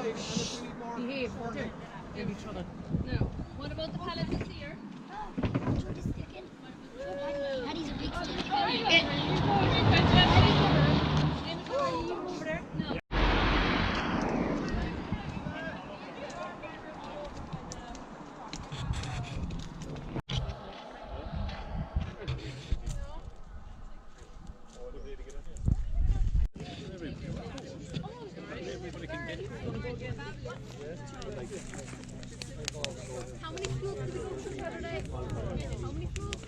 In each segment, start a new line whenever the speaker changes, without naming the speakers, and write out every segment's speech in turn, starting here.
Behave. In each other.
No. What about the pallets here?
Paddy's a big stick.
No. How many schools did we go to Saturday? How many schools?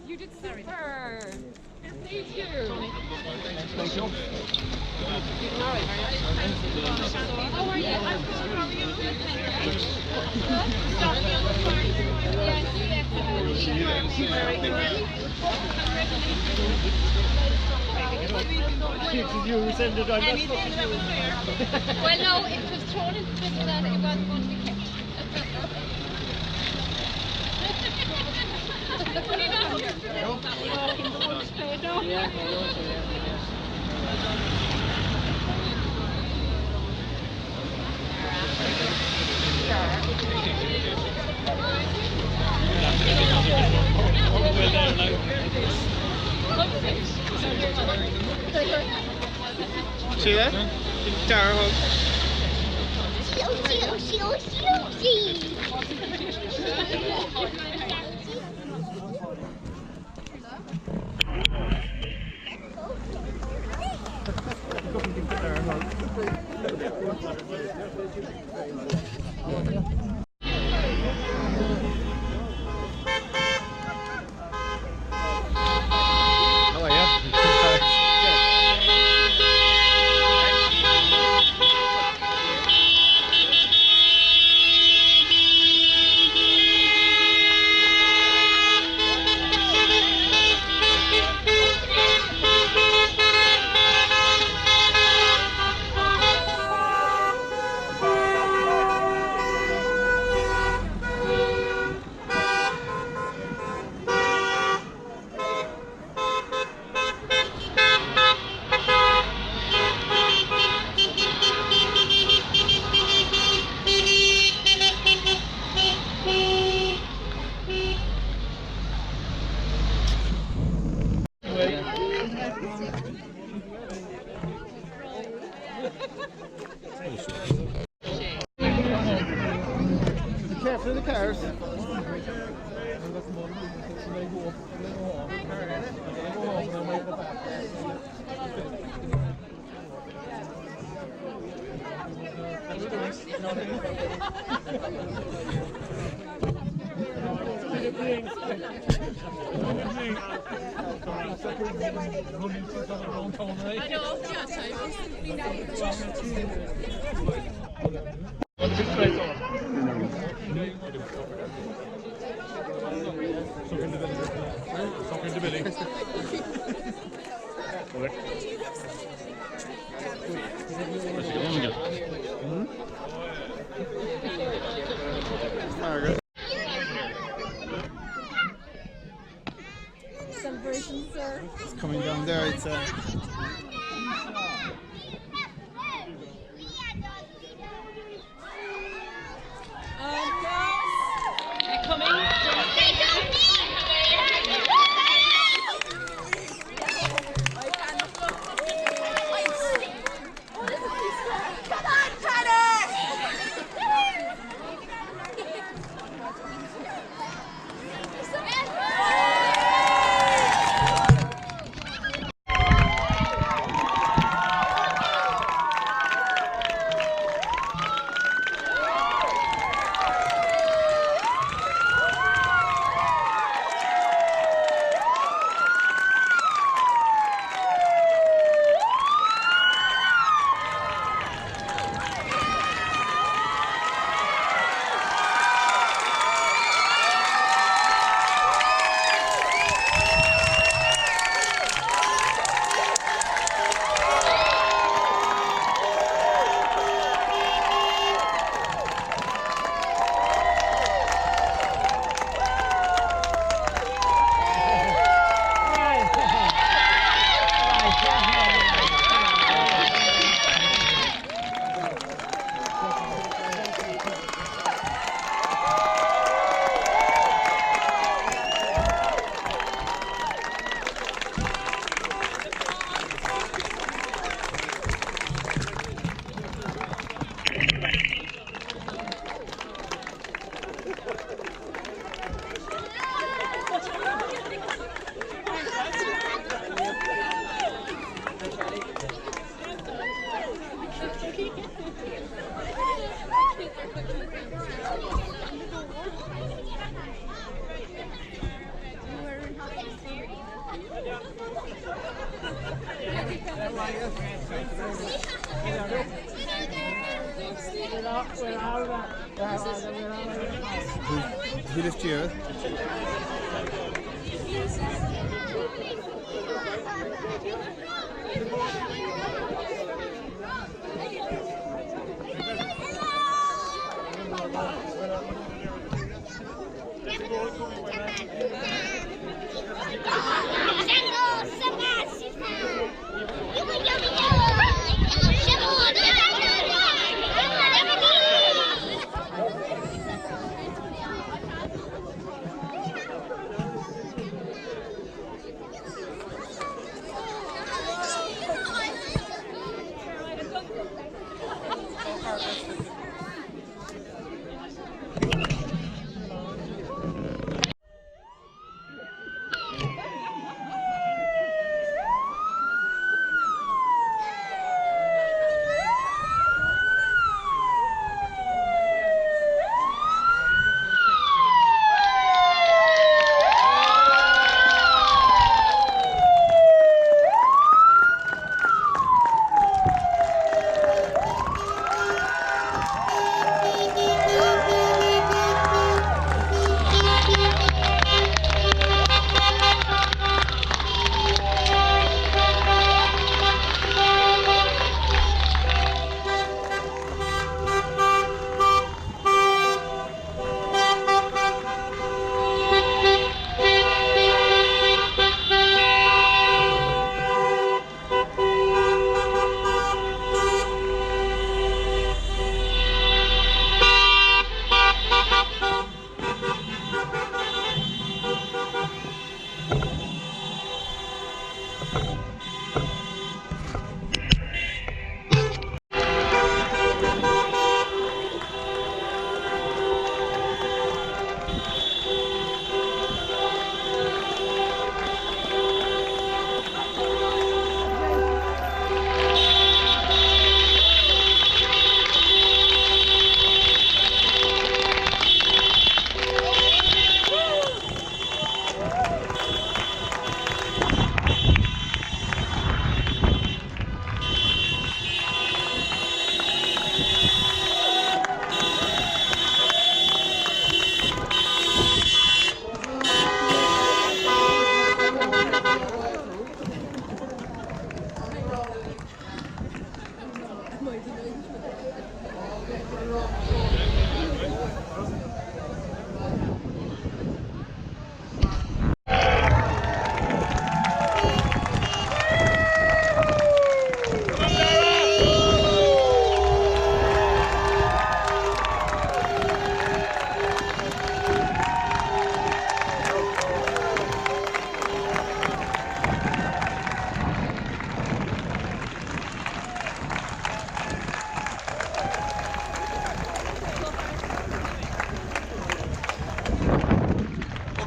You did super. Thank you.
Thank you.
How are you? I'm good. How are you? Good, thank you.
Did you send it on?
Anything that was there. Well, no, it was thrown into the bin and it wasn't going to be kept. Put it on here.
See that? Darragh. How are you? Be careful of the cars.
I know, yes, I Celebration, sir.
It's coming down there. It's Who this cheer?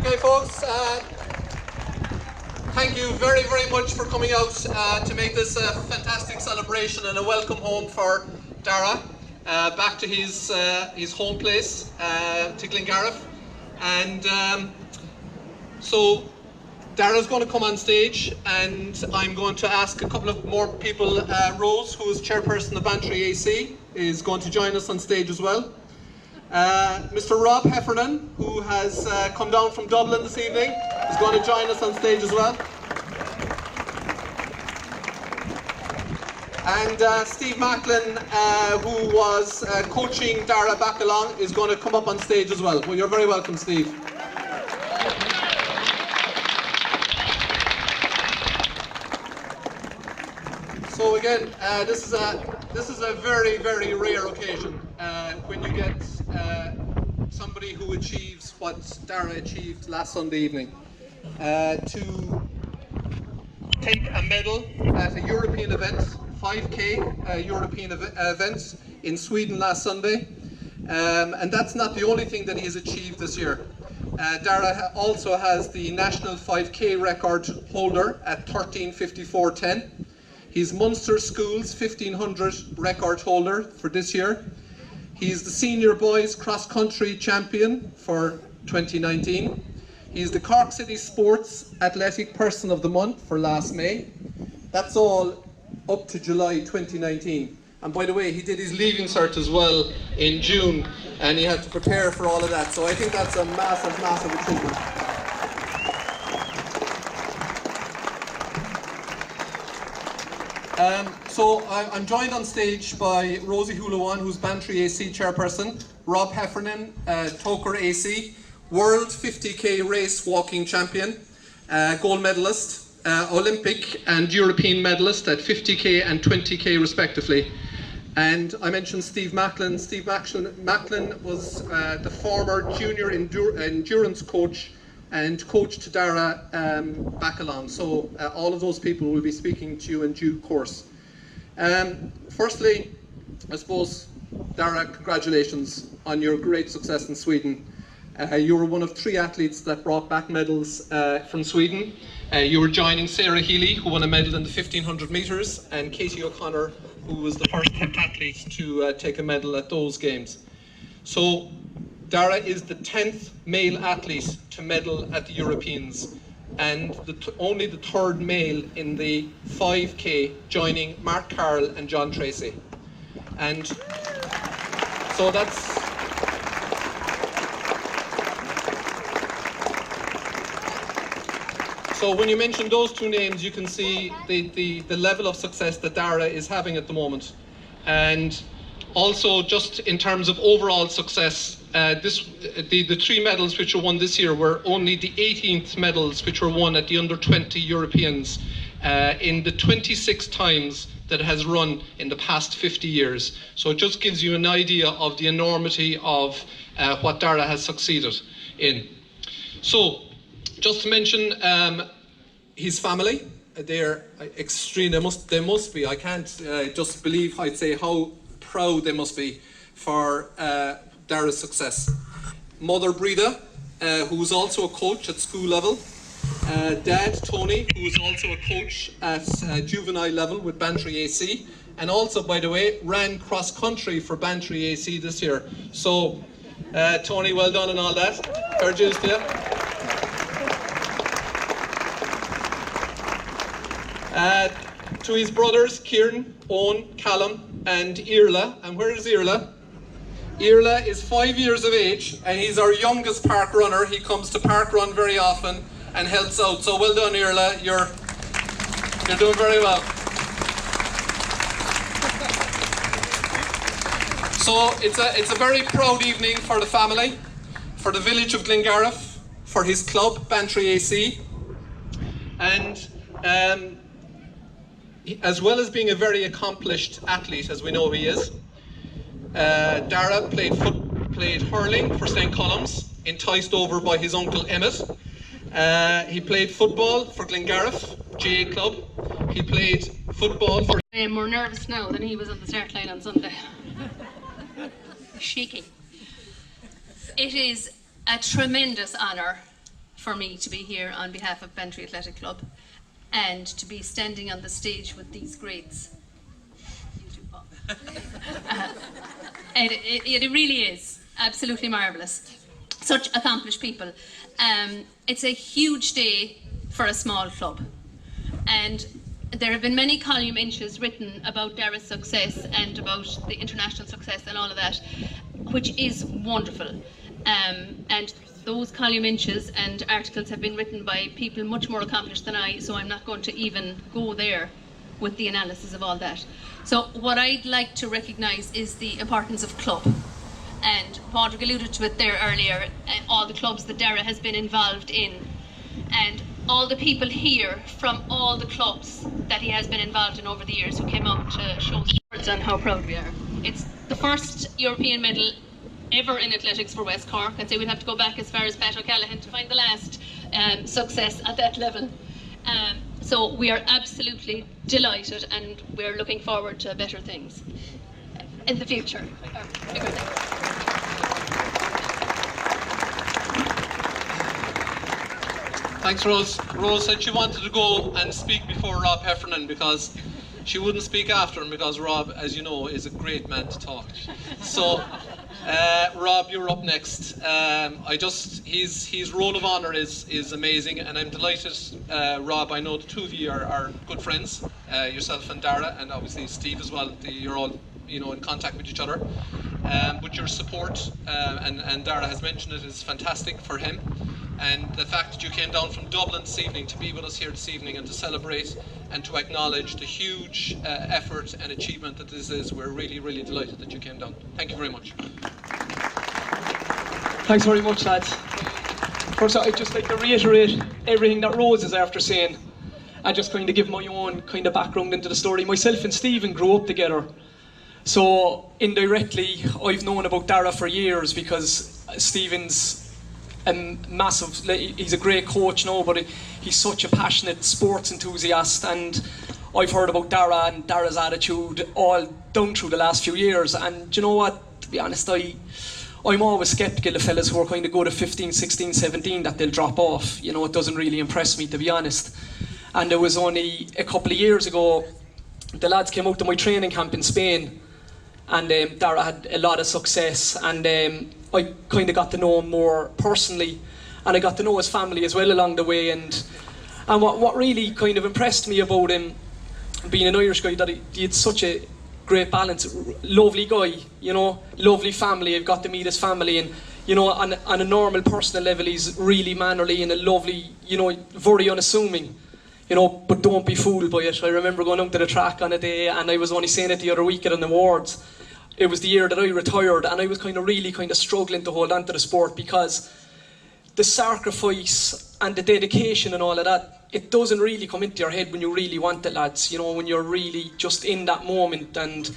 Okay, folks, thank you very, very much for coming out to make this a fantastic celebration and a welcome home for Dara, back to his home place, to Glengarriff. And so Darragh's going to come on stage, and I'm going to ask a couple of more people. Rose, who is chairperson of Bantry AC, is going to join us on stage as well. Mr. Rob Heffernan, who has come down from Dublin this evening, is going to join us on stage as well. And Steve Macklin, who was coaching Dara back along, is going to come up on stage as well. Well, you're very welcome, Steve. So again, this is a very, very rare occasion when you get somebody who achieves what Dara achieved last Sunday evening, to take a medal at a European event, 5K European event in Sweden last Sunday. And that's not the only thing that he has achieved this year. Dara also has the national 5K record holder at 13:54:10. He's Munster Schools 1500 record holder for this year. He's the senior boys cross country champion for 2019. He's the Cork City Sports Athletic Person of the Month for last May. That's all up to July 2019. And by the way, he did his leaving cert as well in June, and he had to prepare for all of that. So I think that's a massive, massive achievement. So I'm joined on stage by Rosie Hulawan, who's Bantry AC chairperson, Rob Heffernan, Toker AC, World 50k race walking champion, gold medalist, Olympic and European medalist at 50k and 20k respectively. And I mentioned Steve Macklin. Steve Macklin was the former junior endurance coach and coach to Dara back along. So all of those people will be speaking to you in due course. Firstly, I suppose, Dara, congratulations on your great success in Sweden. You were one of 3 athletes that brought back medals from Sweden. You were joining Sarah Healy, who won a medal in the 1500 metres, and Katie O'Connor, who was the first heptathlete to take a medal at those games. So Dara is the 10th male athlete to medal at the Europeans, and only the 3rd male in the 5k, joining Mark Carroll and John Tracy. And so that's... So when you mention those 2 names, you can see the level of success that Dara is having at the moment. And also, just in terms of overall success, the 3 medals which were won this year were only the 18th medals which were won at the under-20 Europeans in the 26 times that it has run in the past 50 years. So it just gives you an idea of the enormity of what Dara has succeeded in. So, just to mention his family, they're extreme. They must be. I can't just believe. I'd say how proud they must be for Dara's success. Mother Breda, who's also a coach at school level. Dad Tony, who's also a coach at juvenile level with Bantry AC, and also, by the way, ran cross country for Bantry AC this year. So, Tony, well done and all that. Fair dues to you. To his brothers, Kieran, Owen, Callum and Irla. And where is Irla? Irla is 5 years of age and he's our youngest park runner. He comes to park run very often and helps out. So well done, Irla. You're doing very well. So it's a very proud evening for the family, for the village of Glengarriff, for his club, Bantry AC. And as well as being a very accomplished athlete, as we know he is, Dara played hurling for St.Colums, enticed over by his uncle Emmett. He played football for Glengarriff, G.A.A. club. He played football for...
I am more nervous now than he was on the start line on Sunday. Shaking. It is a tremendous honour for me to be here on behalf of Bantry Athletic Club and to be standing on the stage with these greats. You too, Paul. It really is absolutely marvellous. Such accomplished people. It's a huge day for a small club. And there have been many column inches written about Dara's success and about the international success and all of that, which is wonderful. And those column inches and articles have been written by people much more accomplished than I, so I'm not going to even go there with the analysis of all that. So what I'd like to recognise is the importance of club. And Padraig alluded to it there earlier, all the clubs that Darragh has been involved in, and all the people here from all the clubs that he has been involved in over the years who came out to show words on how proud we are. It's the first European medal ever in athletics for West Cork. I'd say we'd have to go back as far as Pat O'Callaghan to find the last success at that level. So we are absolutely delighted and we're looking forward to better things in the future. Bigger things.
Thanks, Rose. Rose said she wanted to go and speak before Rob Heffernan because she wouldn't speak after him because Rob, as you know, is a great man to talk. So, Rob, you're up next. His role of honour is amazing, and I'm delighted, Rob. I know the two of you are good friends, yourself and Dara, and obviously Steve as well. You're all, in contact with each other. But your support, and Dara has mentioned it, is fantastic for him. And the fact that you came down from Dublin this evening to be with us here this evening and to celebrate and to acknowledge the huge effort and achievement that this is, we're really, really delighted that you came down. Thank you very much.
Thanks very much, lads. First, I'd just like to reiterate everything that Rose is after saying, and just kind of give my own kind of background into the story. Myself and Stephen grew up together. So indirectly, I've known about Dara for years because Stephen's he's a great coach now, but he's such a passionate sports enthusiast, and I've heard about Dara and Dara's attitude all down through the last few years. And do you know what, to be honest, I'm always sceptical of fellas who are kind of go to 15, 16, 17 that they'll drop off. It doesn't really impress me, to be honest. And there was only a couple of years ago, the lads came out to my training camp in Spain, and Dara had a lot of success, and I kind of got to know him more personally, and I got to know his family as well along the way. And what really kind of impressed me about him, being an Irish guy, that he had such a great balance. Lovely guy, lovely family. I've got to meet his family, and on a normal personal level, he's really mannerly and a lovely, very unassuming. But don't be fooled by it. I remember going out to the track on a day, and I was only saying it the other week at an awards. It was the year that I retired, and I was really struggling to hold on to the sport, because the sacrifice and the dedication and all of that, it doesn't really come into your head when you really want it, lads. When you're really just in that moment, and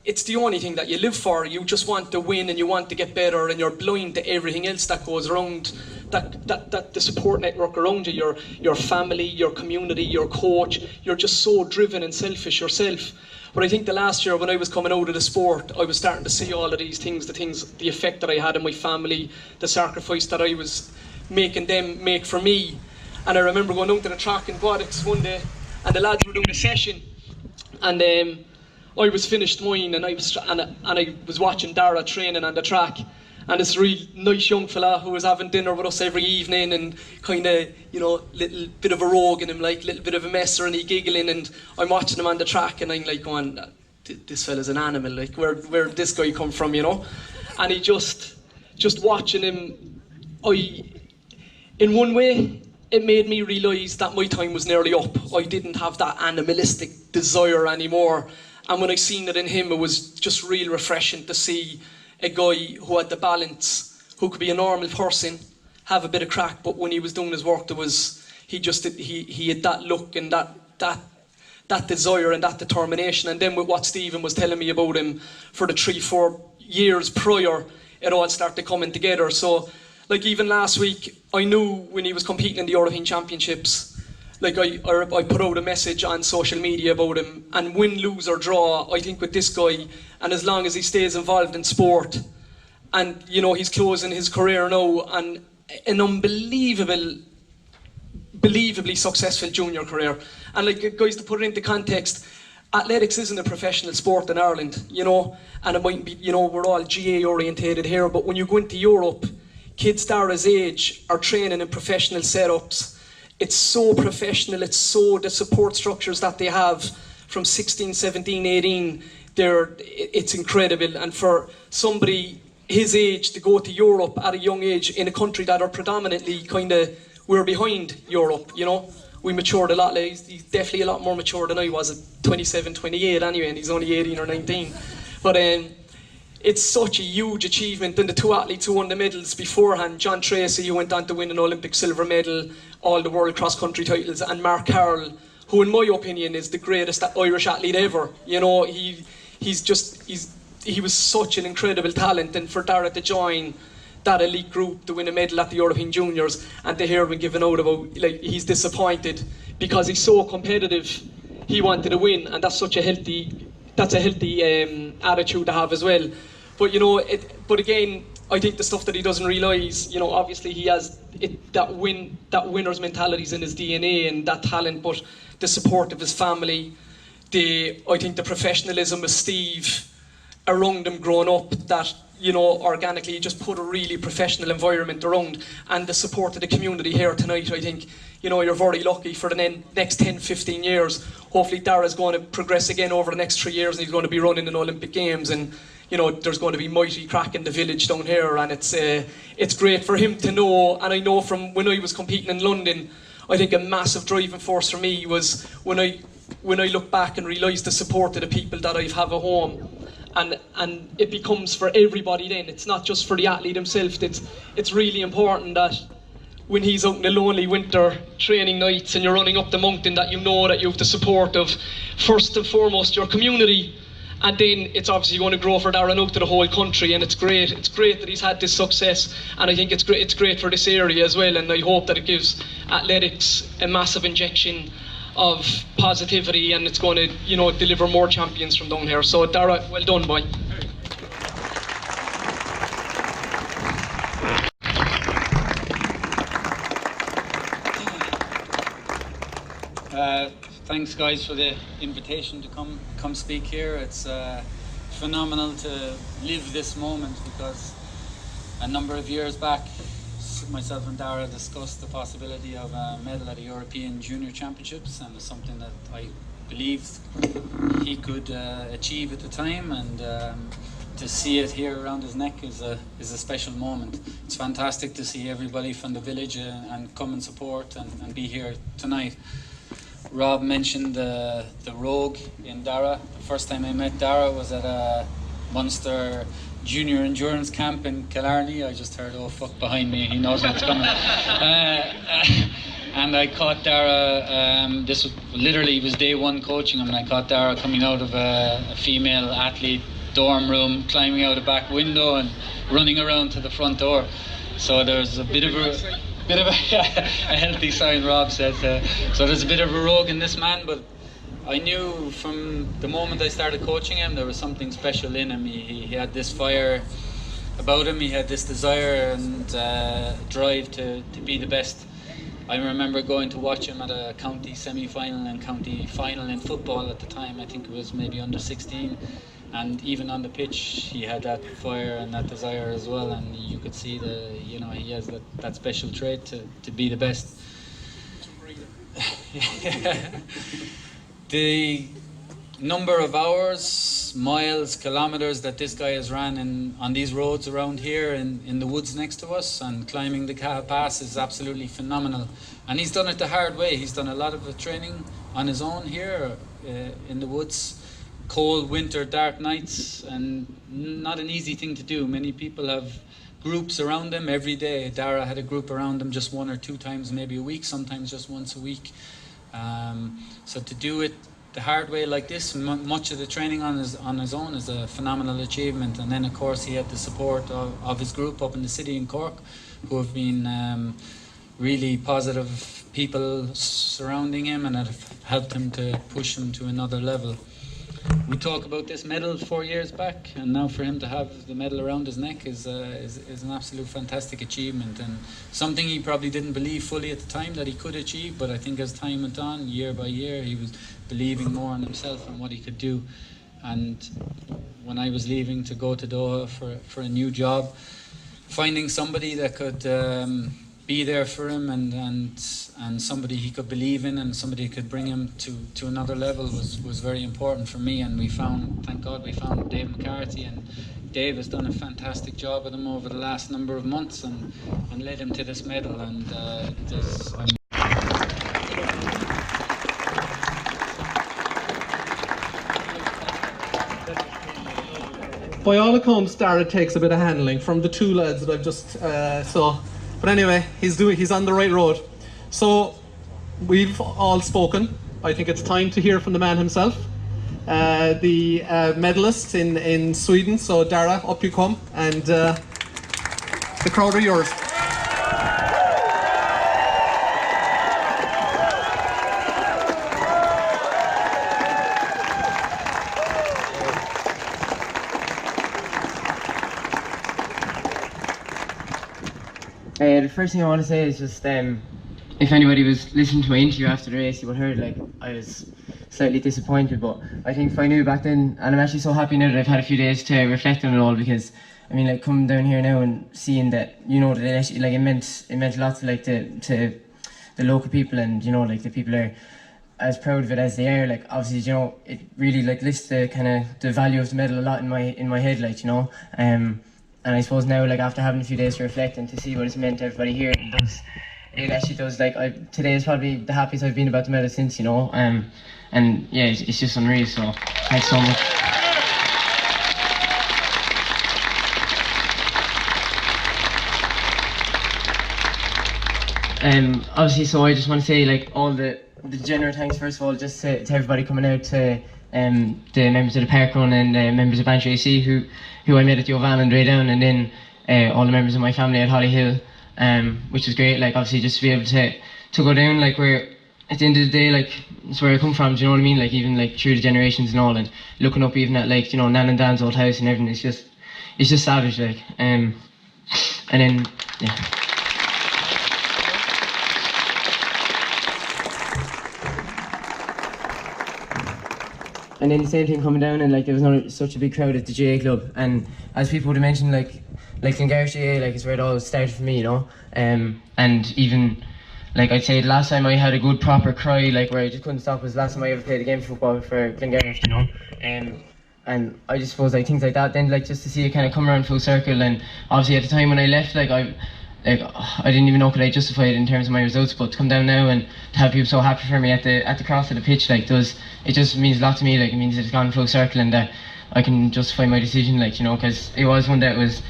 it's the only thing that you live for. You just want to win, and you want to get better, and you're blind to everything else that goes around, that the support network around you, your family, your community, your coach. You're just so driven and selfish yourself. But I think the last year when I was coming out of the sport, I was starting to see all of these things, the effect that I had on my family, the sacrifice that I was making them make for me. And I remember going out to the track in Guadix one day, and the lads were doing a session, and I was finished mine, and I was watching Dara training on the track, and this really nice young fella who was having dinner with us every evening, and kind of, little bit of a rogue in him, like little bit of a messer, and he giggling, and I'm watching him on the track, and I'm like going, this fella's an animal, like where did this guy come from, And he just watching him, in one way, it made me realise that my time was nearly up. I didn't have that animalistic desire anymore. And when I seen it in him, it was just real refreshing to see a guy who had the balance, who could be a normal person, have a bit of crack, but when he was doing his work, he had that look and that desire and that determination. And then with what Stephen was telling me about him for the 3-4 years prior, it all started coming together. So, like even last week, I knew when he was competing in the European Championships, like I put out a message on social media about him, and win, lose or draw, I think with this guy, and as long as he stays involved in sport, and he's closing his career now, and an unbelievably successful junior career. And like, guys, to put it into context, athletics isn't a professional sport in Ireland, and it might be, we're all GA orientated here, but when you go into Europe, kids Dara's age are training in professional setups. It's so professional, the support structures that they have from 16, 17, 18, it's incredible. And for somebody his age to go to Europe at a young age in a country that are predominantly we're behind Europe, We matured a lot. He's definitely a lot more mature than I was at 27, 28 anyway, and he's only 18 or 19. But it's such a huge achievement. And the two athletes who won the medals beforehand, John Tracy, who went on to win an Olympic silver medal, all the world cross-country titles, and Mark Carroll, who in my opinion is the greatest Irish athlete ever. He was such an incredible talent, and for Dara to join that elite group to win a medal at the European Juniors, and to hear him given out about, he's disappointed because he's so competitive, he wanted to win, and that's a healthy attitude to have as well. But but again, I think the stuff that he doesn't realise, obviously he has that winner's mentality is in his DNA and that talent, but the support of his family, I think the professionalism of Steve around him growing up, that, you know, organically he just put a really professional environment around, and the support of the community here tonight. I think, you know, you're very lucky for the next 10-15 years. Hopefully Darragh's going to progress again over the next 3 years, and he's going to be running in Olympic Games, and, you know, there's going to be mighty crack in the village down here, and it's great for him to know. And I know from when I was competing in London, I think a massive driving force for me was when I look back and realise the support of the people that I have at home. And it becomes for everybody then. It's not just for the athlete himself. It's really important that when he's out in the lonely winter training nights and you're running up the mountain, that you know that you have the support of, first and foremost, your community. And then it's obviously going to grow for Darragh out to the whole country, and it's great. It's great that he's had this success, and I think it's great for this area as well, and I hope that it gives athletics a massive injection of positivity, and it's going to, you know, deliver more champions from down here. So Darragh, well done, boy.
Thanks, guys, for the invitation to come speak here. It's phenomenal to live this moment, because a number of years back, myself and Dara discussed the possibility of a medal at the European Junior Championships, and it's something that I believed he could achieve at the time, and to see it here around his neck is a special moment. It's fantastic to see everybody from the village and come and support and be here tonight. Rob mentioned the Rogue in Dara. The first time I met Dara was at a Munster junior endurance camp in Killarney. I just heard, oh fuck, behind me, he knows what's coming. And I caught Dara, this was literally, it was day one coaching him, and I caught Dara coming out of a female athlete dorm room, climbing out a back window and running around to the front door. So there's a bit of a healthy sign, Rob says. So there's a bit of a rogue in this man, but I knew from the moment I started coaching him there was something special in him. He had this fire about him, he had this desire and drive to be the best. I remember going to watch him at a county semi-final and county final in football at the time. I think it was maybe under 16. And even on the pitch, he had that fire and that desire as well, and you could see he has that special trait to be the best. The number of hours, miles, kilometers that this guy has ran on these roads around here in the woods next to us and climbing the G.A.A. Pass is absolutely phenomenal. And he's done it the hard way. He's done a lot of the training on his own here in the woods. Cold winter, dark nights, and not an easy thing to do. Many people have groups around them every day. Dara had a group around him just 1 or 2 times maybe a week, sometimes just once a week. So to do it the hard way like this, much of the training on his own is a phenomenal achievement. And then of course he had the support of his group up in the city in Cork, who have been really positive people surrounding him and have helped him to push him to another level. We talk about this medal 4 years back, and now for him to have the medal around his neck is an absolute fantastic achievement, and something he probably didn't believe fully at the time that he could achieve, but I think as time went on, year by year, he was believing more in himself and what he could do. And when I was leaving to go to Doha for a new job, finding somebody that could be there for him and somebody he could believe in and somebody who could bring him to another level was very important for me. And thank God we found Dave McCarthy, and Dave has done a fantastic job with him over the last number of months and led him to this medal. And
by all accounts, Dara takes a bit of handling from the 2 lads that I've just saw. But anyway, he's on the right road. So we've all spoken. I think it's time to hear from the man himself, the medalist in Sweden. So Dara, up you come, and the crowd are yours.
The first thing I want to say is just if anybody was listening to my interview after the race, you would have heard I was slightly disappointed. But I think if I knew back then, and I'm actually so happy now that I've had a few days to reflect on it all, because I mean, like, coming down here now and seeing that, you know, that it actually, like, it meant a lot to, like, to the local people, and, you know, like, the people are as proud of it as they are. Like, obviously, you know, it really, like, lifts the kind of the value of the medal a lot in my head, like, you know. And I suppose now, like, after having a few days to reflect and to see what it's meant to everybody here, it actually does, like, today is probably the happiest I've been about the medal since, you know. And yeah, it's just unreal. So thanks so much. Obviously, so I just want to say, like, all the general thanks, first of all, just to everybody coming out, to the members of the park run and members of Bantry AC who I met at the Oval and Ray Down, and then all the members of my family at Holly Hill, which was great. Like, obviously, just to be able to go down, like, where at the end of the day, like, it's where I come from, do you know what I mean? Like, even, like, through the generations and all, and looking up even at, like, you know, Nan and Dan's old house and everything, it's just savage, like. And then, yeah. And then the same thing coming down, and, like, there was such a big crowd at the G.A.A. club, and as people would have mentioned, like Glengarriff G.A.A., like, is where it all started for me, you know. And even, like, I'd say the last time I had a good proper cry, like, where I just couldn't stop, was the last time I ever played a game of football for Glengarriff, you know. And I just suppose, like, things like that, then, like, just to see it kind of come around full circle. And obviously at the time when I left, like, I didn't even know could I justify it in terms of my results, but to come down now and to have people so happy for me at the cross of the pitch, like, it just means a lot to me. Like, it means it's gone full circle, and that I can justify my decision, like, you know, because it was one that was,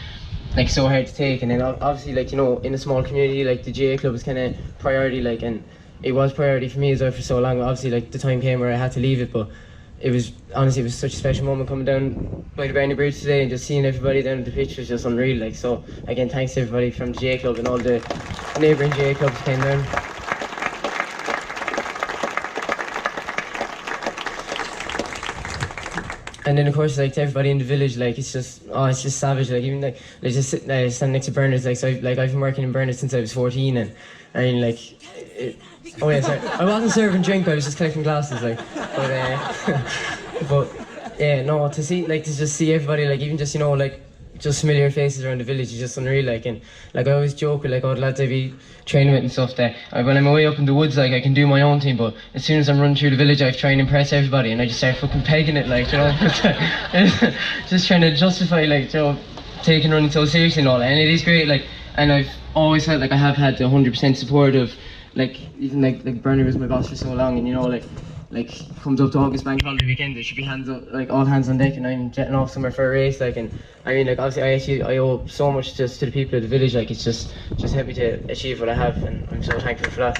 like, so hard to take. And then obviously, like, you know, in a small community, like, the G.A.A. club was kind of priority, like, and it was priority for me as well for so long. Obviously, like, the time came where I had to leave it, but it was such a special moment coming down by the Barney Bridge today and just seeing everybody down at the pitch was just unreal. Like, so again, thanks to everybody from the G.A.A. club and all the neighbouring G.A.A. clubs who came down. And then, of course, like, to everybody in the village, like, it's just savage. Like, even, like just stand next to Bernard's, like, so I've been working in Bernard's since I was 14, and I mean, like, oh yeah, sorry, I wasn't serving drink, I was just collecting glasses, like, but yeah, no, to just see everybody, like, even just, you know, like, just familiar faces around the village is just unreal. Like, and like, I always joke with, like, all the lads I be training with and stuff, that when I'm away up in the woods, like, I can do my own thing, but as soon as I'm running through the village, I try and impress everybody, and I just start fucking pegging it, like, you know. Just trying to justify, like, you know, taking running so seriously and all, and it is great. Like, and I've always felt like I have had the 100% support of, like, even like Bernard was my boss for so long, and, you know, like comes up to August bank holiday weekend, there should be all hands on deck, and I'm jetting off somewhere for a race, like. And I mean, like, obviously I owe so much just to the people of the village. Like, it's just helped me to achieve what I have, and I'm so thankful for that.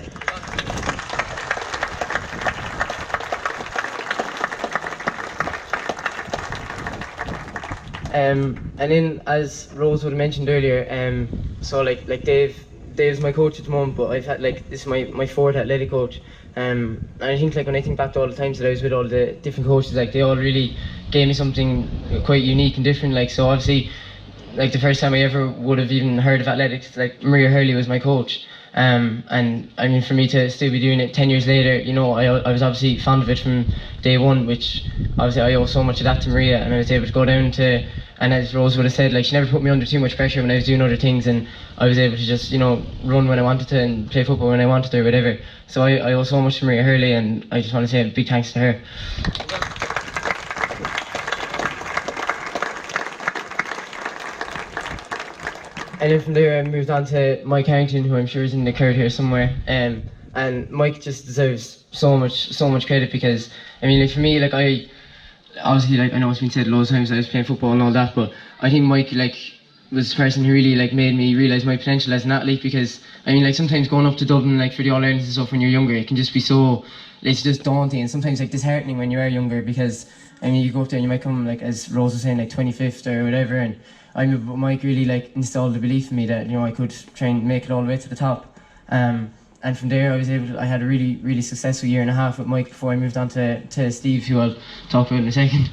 And then, as Rose would have mentioned earlier, so like Dave's my coach at the moment, but I've had, like, this is my fourth athletic coach. And I think, like, when I think back to all the times that I was with all the different coaches, like, they all really gave me something quite unique and different. Like, so obviously, like, the first time I ever would have even heard of athletics, like, Maria Hurley was my coach. And I mean, for me to still be doing it 10 years later, you know, I was obviously fond of it from day one, which obviously I owe so much of that to Maria. And I was able to go down to, and as Rose would have said, like, she never put me under too much pressure when I was doing other things, and I was able to just, you know, run when I wanted to and play football when I wanted to, or whatever. So I owe so much to Maria Hurley, and I just want to say a big thanks to her. And then from there I moved on to Mike Harrington, who I'm sure is in the crowd here somewhere. And Mike just deserves so much credit, because I mean, like, for me, like, obviously, like, I know it's been said loads of times I was playing football and all that, but I think Mike, like, was the person who really, like, made me realise my potential as an athlete. Because I mean, like, sometimes going up to Dublin, like, for the All-Irelands and stuff when you're younger, it can just be so, it's just daunting, and sometimes, like, disheartening when you are younger, because I mean, you go up there and you might come, like, as Rose was saying, like, 25th or whatever, and but Mike really, like, installed the belief in me that, you know, I could try and make it all the way to the top. And from there I had a really successful year and a half with Mike before I moved on to Steve, who I'll talk about in a second.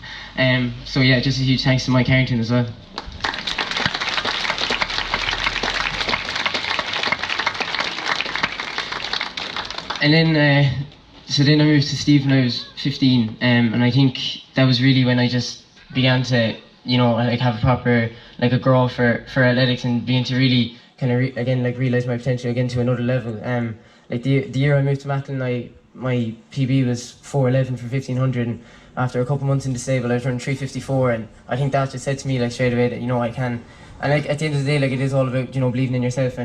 So yeah, just a huge thanks to Mike Harrington as well. And then so then I moved to Steve when I was 15, and I think that was really when I just began to, you know, like have a proper, like a grow for athletics and begin to really kind of again like realise my potential again to another level. Like the year I moved to Macklin, my PB was 4:11 for 1500, and after a couple months in the stable I was running 3:54, and I think that just said to me like straight away that, you know, I can. And like at the end of the day, like it is all about, you know, believing in yourself,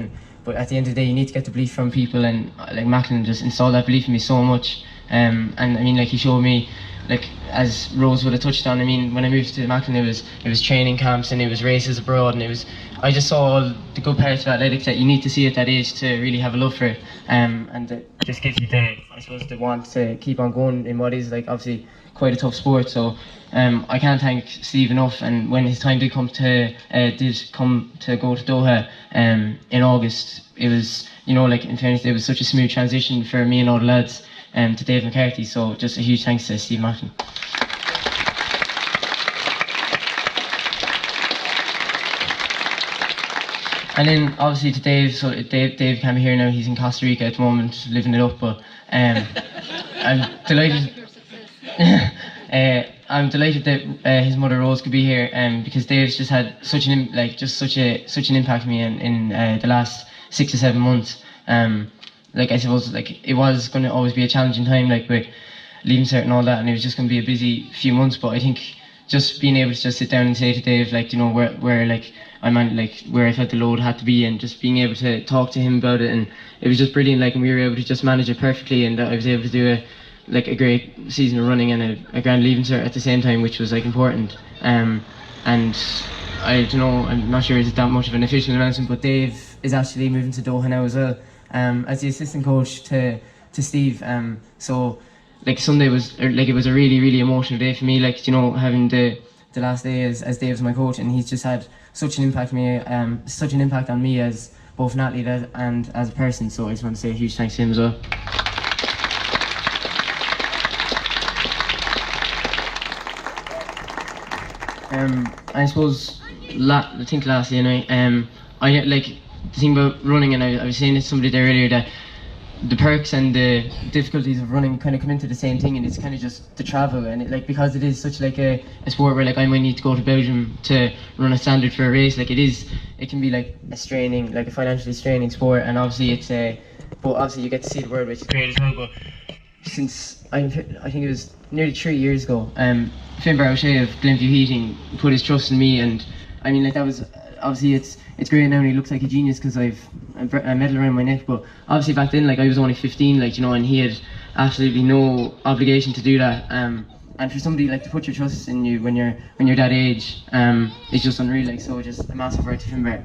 but at the end of the day you need to get the belief from people, and like Macklin just installed that belief in me so much. And I mean, like he showed me, like as Rose would have touched on, I mean, when I moved to Macklin it was training camps and it was races abroad, and I just saw all the good parts of athletics that you need to see at that age to really have a love for it, and it just gives you the, I suppose, the want to keep on going in what is like obviously quite a tough sport. So I can't thank Steve enough, and when his time did come to go to Doha in August, it was, you know, like in fairness, it was such a smooth transition for me and all the lads to Dave McCarthy, so just a huge thanks to Steve Macklin. And then obviously to Dave, so Dave can't be here now, he's in Costa Rica at the moment, living it up, but I'm delighted I'm delighted that his mother Rose could be here, because Dave's just had such an impact on me in the last 6 to 7 months. Like I suppose like it was going to always be a challenging time, like with leaving cert and all that, and it was just going to be a busy few months. But I think just being able to just sit down and say to Dave, like, you know, where like I'm at, like where I felt the load had to be, and just being able to talk to him about it, and it was just brilliant. Like, and we were able to just manage it perfectly, and I was able to do a great season of running and a grand leaving cert at the same time, which was like important. And I don't know, I'm not sure it's that much of an official announcement, but Dave is actually moving to Doha now as well, as the assistant coach to Steve. So like Sunday was it was a really emotional day for me, like, you know, having the last day as Dave as my coach, and he's just had such an impact on me as both an athlete and as a person. So I just want to say a huge thanks to him as well. I suppose I think last year night, I like the thing about running, and I was saying to somebody there earlier that the perks and the difficulties of running kind of come into the same thing, and it's kind of just the travel, and it, like, because it is such like a sport where like I might need to go to Belgium to run a standard for a race, like it can be like a financially straining sport, and obviously but obviously you get to see the world, which is great as well. But since I think it was nearly 3 years ago, Finn Barrowshay of Glenview Heating put his trust in me, and I mean, like, that was obviously it's great now, and he looks like a genius because I've a medal around my neck, but obviously back then, like, I was only 15, like, you know, and he had absolutely no obligation to do that, and for somebody like to put your trust in you when you're that age, it's just unreal, like, so just a massive word to Finn Barr.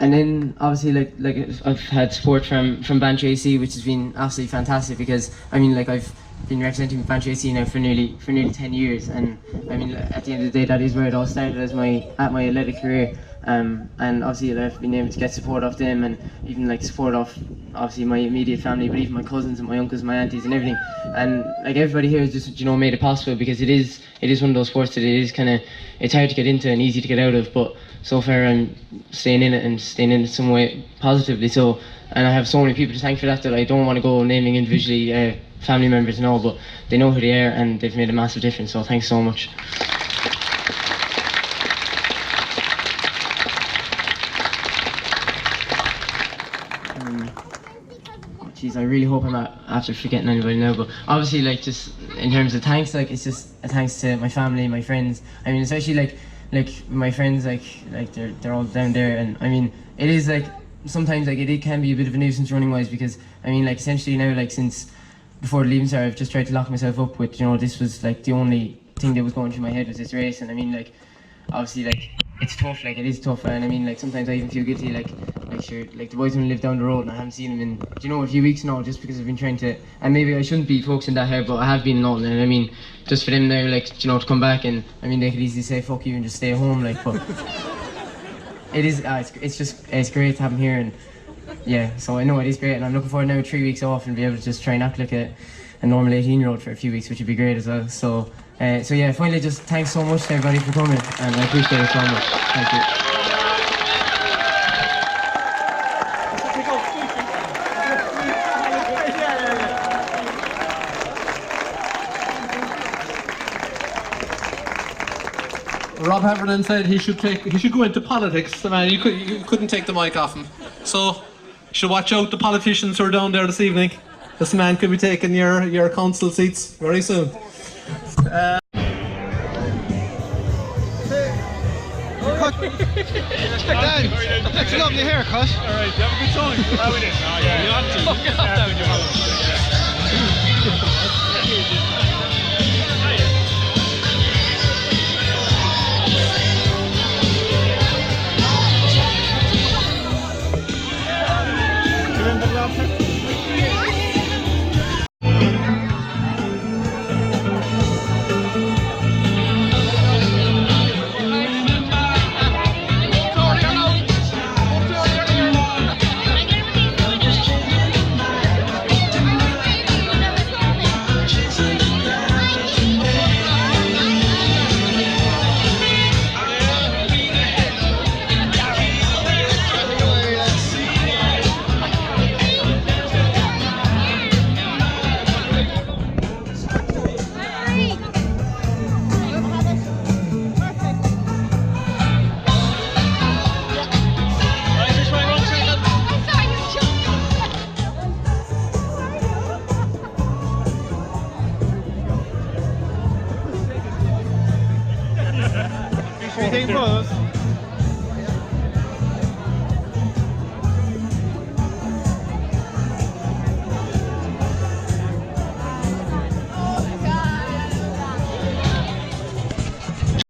And then obviously like I've had support from Bantry AC, which has been absolutely fantastic, because I mean, like, I've been representing Bantry AC now for nearly 10 years, and I mean, at the end of the day, that is where it all started at my athletic career, and obviously I've been able to get support off them, and even like support off obviously my immediate family, but even my cousins and my uncles, my aunties and everything, and like everybody here has just, you know, made it possible, because it is one of those sports that it's hard to get into and easy to get out of, but so far I'm staying in it some way positively. So, and I have so many people to thank for that I don't want to go naming individually family members and all, but they know who they are and they've made a massive difference, so thanks so much. Jeez, I really hope I'm not after forgetting anybody now, but obviously, like, just in terms of thanks, like, it's just a thanks to my family, my friends. I mean, especially like my friends, like they're all down there, and I mean, it is like sometimes like it can be a bit of a nuisance running wise, because I mean, like, essentially now, like, since before the leaving cert, I've just tried to lock myself up with, you know, this was like the only thing that was going through my head was this race, and I mean, like, obviously, like, it's tough, like, it is tough, and I mean, like, sometimes I even feel guilty, like sure, like, the boys only live down the road and I haven't seen them in, you know, a few weeks now, just because I've been trying to, and maybe I shouldn't be focusing that hard, but I have been and all, and I mean, just for them now, like, you know, to come back, and I mean, they could easily say fuck you and just stay home, like, but it is, it's great to have them here, and yeah, so I know it is great, and I'm looking forward now 3 weeks off and be able to just try and act like a normal 18-year-old for a few weeks, which would be great as well. So So yeah, finally, just thanks so much to everybody for coming, and I appreciate it so much. Thank you.
Rob Heffernan said he should go into politics. The man, you couldn't take the mic off him. So you should watch out the politicians who are down there this evening. This man could be taking your council seats very soon.
Dan, next up your haircut.
Alright, you have a good time. How we did? Oh yeah, you have to.
Three things,